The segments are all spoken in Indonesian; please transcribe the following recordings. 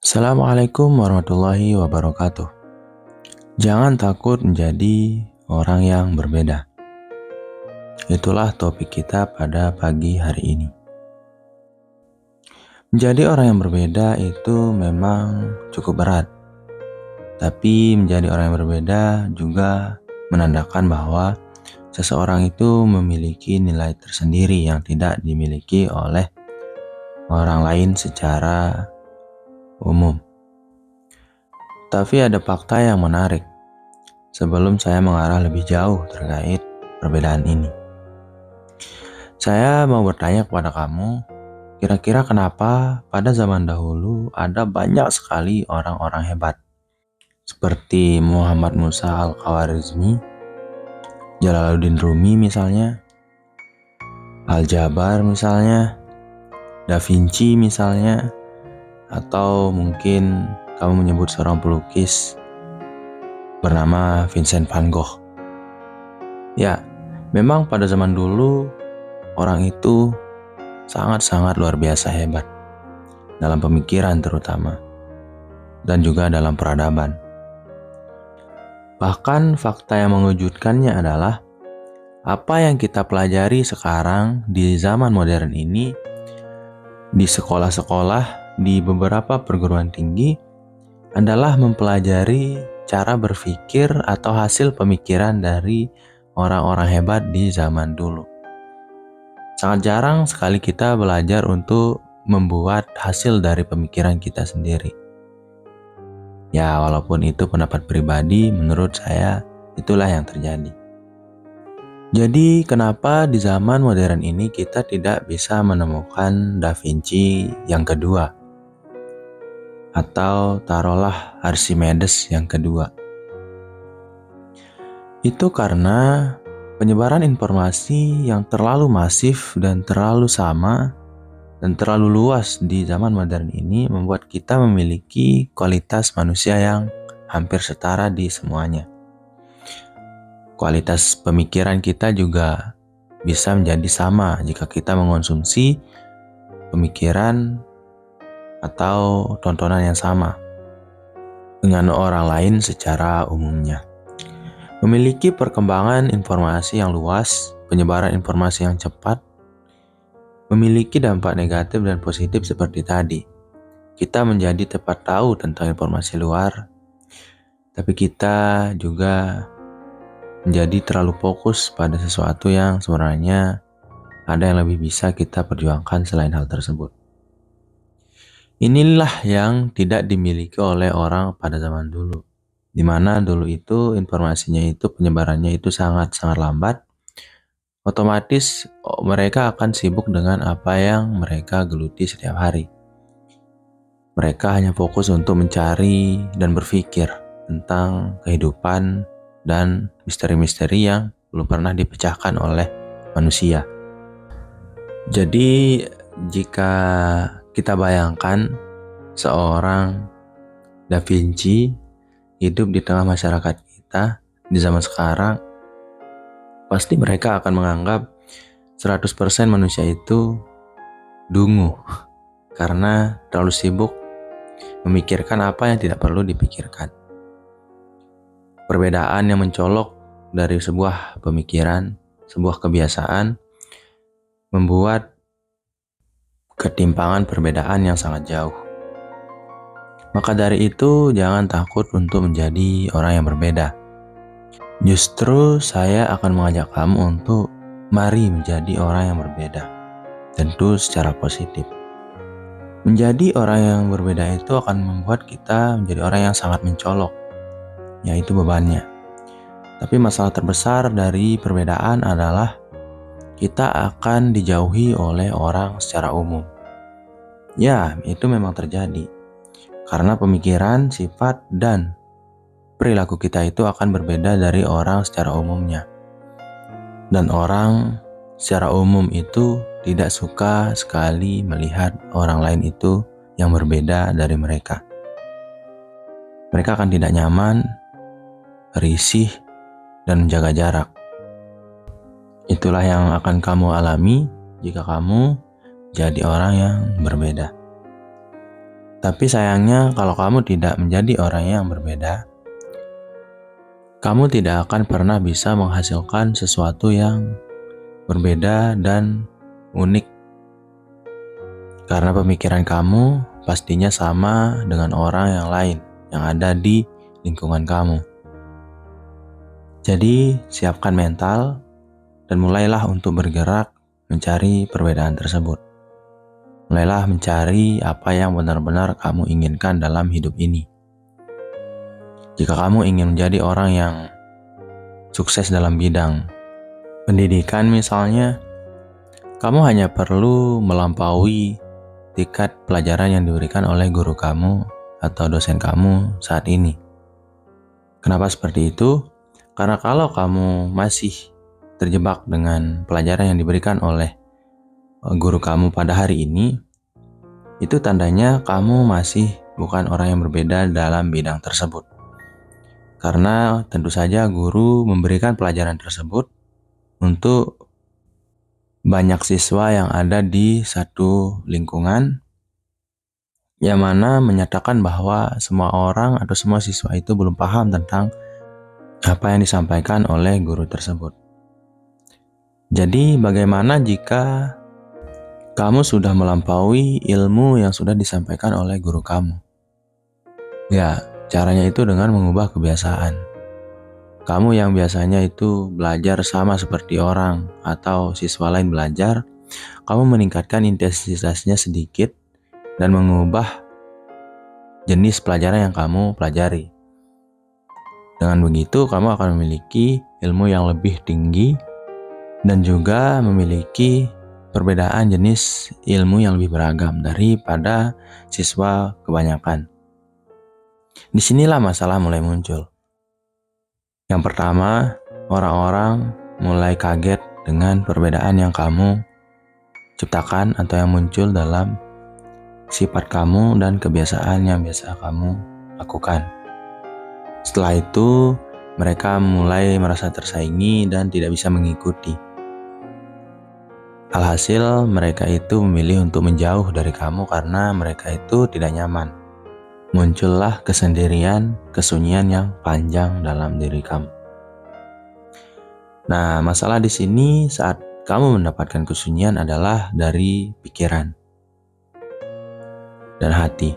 Assalamualaikum warahmatullahi wabarakatuh. Jangan takut menjadi orang yang berbeda. Itulah topik kita pada pagi hari ini. Menjadi orang yang berbeda itu memang cukup berat. Tapi menjadi orang yang berbeda juga menandakan bahwa seseorang itu memiliki nilai tersendiri yang tidak dimiliki oleh orang lain secara umum. Tapi ada fakta yang menarik sebelum saya mengarah lebih jauh terkait perbedaan ini. Saya mau bertanya kepada kamu, kira-kira kenapa pada zaman dahulu ada banyak sekali orang-orang hebat? Seperti Muhammad Musa Al-Khawarizmi, Jalaluddin Rumi misalnya, Al-Jabar misalnya, Da Vinci misalnya, atau mungkin kamu menyebut seorang pelukis bernama Vincent van Gogh. Ya, memang pada zaman dulu orang itu sangat-sangat luar biasa hebat dalam pemikiran terutama dan juga dalam peradaban. Bahkan fakta yang mengejutkannya adalah apa yang kita pelajari sekarang di zaman modern ini di sekolah-sekolah, di beberapa perguruan tinggi adalah mempelajari cara berpikir atau hasil pemikiran dari orang-orang hebat di zaman dulu. Sangat jarang sekali kita belajar untuk membuat hasil dari pemikiran kita sendiri. Ya, walaupun itu pendapat pribadi, menurut saya itulah yang terjadi. Jadi, kenapa di zaman modern ini kita tidak bisa menemukan Da Vinci yang kedua? Atau taruhlah Archimedes yang kedua? Itu karena penyebaran informasi yang terlalu masif dan terlalu sama dan terlalu luas di zaman modern ini membuat kita memiliki kualitas manusia yang hampir setara di semuanya. Kualitas pemikiran kita juga bisa menjadi sama jika kita mengonsumsi pemikiran atau tontonan yang sama dengan orang lain secara umumnya. Memiliki perkembangan informasi yang luas, penyebaran informasi yang cepat, memiliki dampak negatif dan positif seperti tadi. Kita menjadi tepat tahu tentang informasi luar, tapi kita juga menjadi terlalu fokus pada sesuatu yang sebenarnya ada yang lebih bisa kita perjuangkan selain hal tersebut. Inilah yang tidak dimiliki oleh orang pada zaman dulu, di mana dulu itu informasinya itu penyebarannya itu sangat-sangat lambat. Otomatis mereka akan sibuk dengan apa yang mereka geluti setiap hari. Mereka hanya fokus untuk mencari dan berpikir tentang kehidupan dan misteri-misteri yang belum pernah dipecahkan oleh manusia. Jadi jika kita bayangkan seorang Da Vinci hidup di tengah masyarakat kita di zaman sekarang, pasti mereka akan menganggap 100% manusia itu dungu karena terlalu sibuk memikirkan apa yang tidak perlu dipikirkan. Perbedaan yang mencolok dari sebuah pemikiran, sebuah kebiasaan, membuat ketimpangan perbedaan yang sangat jauh. Maka dari itu, jangan takut untuk menjadi orang yang berbeda. Justru saya akan mengajak kamu untuk mari menjadi orang yang berbeda, tentu secara positif. Menjadi orang yang berbeda itu akan membuat kita menjadi orang yang sangat mencolok, yaitu bebannya. Tapi masalah terbesar dari perbedaan adalah kita akan dijauhi oleh orang secara umum. Ya, itu memang terjadi. Karena pemikiran, sifat, dan perilaku kita itu akan berbeda dari orang secara umumnya. Dan orang secara umum itu tidak suka sekali melihat orang lain itu yang berbeda dari mereka. Mereka akan tidak nyaman, risih, dan menjaga jarak. Itulah yang akan kamu alami jika kamu jadi orang yang berbeda. Tapi sayangnya kalau kamu tidak menjadi orang yang berbeda, kamu tidak akan pernah bisa menghasilkan sesuatu yang berbeda dan unik. Karena pemikiran kamu pastinya sama dengan orang yang lain yang ada di lingkungan kamu. Jadi siapkan mental dan mulailah untuk bergerak mencari perbedaan tersebut. Mulailah mencari apa yang benar-benar kamu inginkan dalam hidup ini. Jika kamu ingin menjadi orang yang sukses dalam bidang pendidikan misalnya, kamu hanya perlu melampaui tingkat pelajaran yang diberikan oleh guru kamu atau dosen kamu saat ini. Kenapa seperti itu? Karena kalau kamu masih terjebak dengan pelajaran yang diberikan oleh guru kamu pada hari ini, itu tandanya kamu masih bukan orang yang berbeda dalam bidang tersebut. Karena tentu saja guru memberikan pelajaran tersebut untuk banyak siswa yang ada di satu lingkungan, yang mana menyatakan bahwa semua orang atau semua siswa itu belum paham tentang apa yang disampaikan oleh guru tersebut. Jadi bagaimana jika kamu sudah melampaui ilmu yang sudah disampaikan oleh guru kamu? Ya, caranya itu dengan mengubah kebiasaan. Kamu yang biasanya itu belajar sama seperti orang atau siswa lain belajar, kamu meningkatkan intensitasnya sedikit dan mengubah jenis pelajaran yang kamu pelajari. Dengan begitu, kamu akan memiliki ilmu yang lebih tinggi dan juga memiliki perbedaan jenis ilmu yang lebih beragam daripada siswa kebanyakan. Disinilah masalah mulai muncul. Yang pertama, orang-orang mulai kaget dengan perbedaan yang kamu ciptakan atau yang muncul dalam sifat kamu dan kebiasaan yang biasa kamu lakukan. Setelah itu, mereka mulai merasa tersaingi dan tidak bisa mengikuti. Alhasil, mereka itu memilih untuk menjauh dari kamu karena mereka itu tidak nyaman. Muncullah kesendirian, kesunyian yang panjang dalam diri kamu. Nah, masalah di sini saat kamu mendapatkan kesunyian adalah dari pikiran dan hati.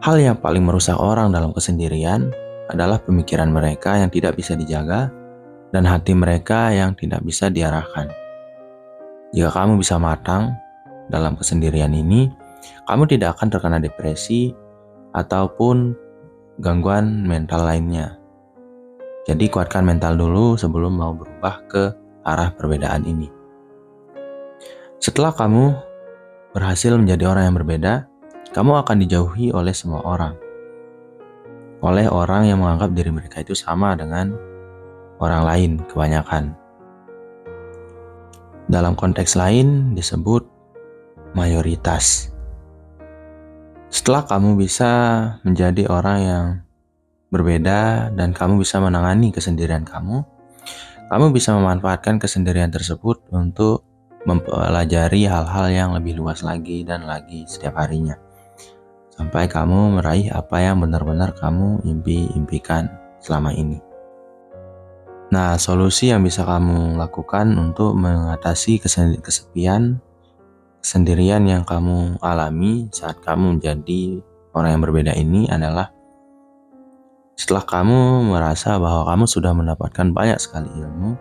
Hal yang paling merusak orang dalam kesendirian adalah pemikiran mereka yang tidak bisa dijaga dan hati mereka yang tidak bisa diarahkan. Jika kamu bisa matang dalam kesendirian ini, kamu tidak akan terkena depresi ataupun gangguan mental lainnya. Jadi kuatkan mental dulu sebelum mau berubah ke arah perbedaan ini. Setelah kamu berhasil menjadi orang yang berbeda, kamu akan dijauhi oleh semua orang. Oleh orang yang menganggap diri mereka itu sama dengan orang lain kebanyakan. Dalam konteks lain disebut mayoritas. Setelah kamu bisa menjadi orang yang berbeda dan kamu bisa menangani kesendirian kamu bisa memanfaatkan kesendirian tersebut untuk mempelajari hal-hal yang lebih luas lagi dan lagi setiap harinya. Sampai kamu meraih apa yang benar-benar kamu impikan selama ini. Nah, solusi yang bisa kamu lakukan untuk mengatasi kesepian, kesendirian yang kamu alami saat kamu menjadi orang yang berbeda ini adalah setelah kamu merasa bahwa kamu sudah mendapatkan banyak sekali ilmu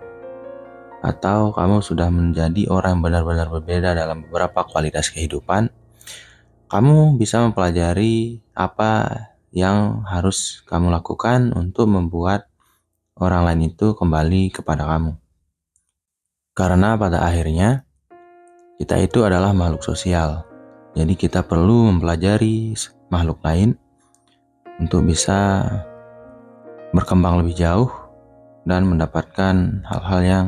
atau kamu sudah menjadi orang yang benar-benar berbeda dalam beberapa kualitas kehidupan, kamu bisa mempelajari apa yang harus kamu lakukan untuk membuat orang lain itu kembali kepada kamu. Karena pada akhirnya kita itu adalah makhluk sosial. Jadi kita perlu mempelajari makhluk lain untuk bisa berkembang lebih jauh dan mendapatkan hal-hal yang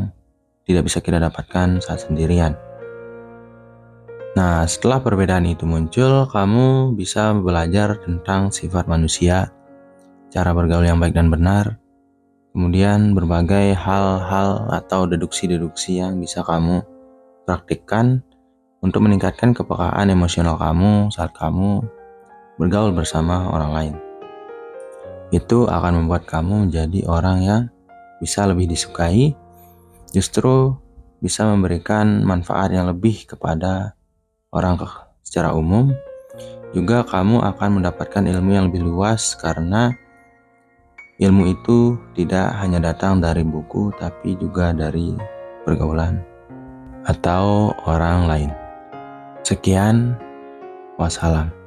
tidak bisa kita dapatkan saat sendirian. Nah, setelah perbedaan itu muncul, kamu bisa belajar tentang sifat manusia, cara bergaul yang baik dan benar, kemudian berbagai hal-hal atau deduksi-deduksi yang bisa kamu praktikkan untuk meningkatkan kepekaan emosional kamu saat kamu bergaul bersama orang lain. Itu akan membuat kamu menjadi orang yang bisa lebih disukai, justru bisa memberikan manfaat yang lebih kepada orang secara umum. Juga kamu akan mendapatkan ilmu yang lebih luas karena ilmu itu tidak hanya datang dari buku tapi juga dari pergaulan atau orang lain. Sekian, wassalam.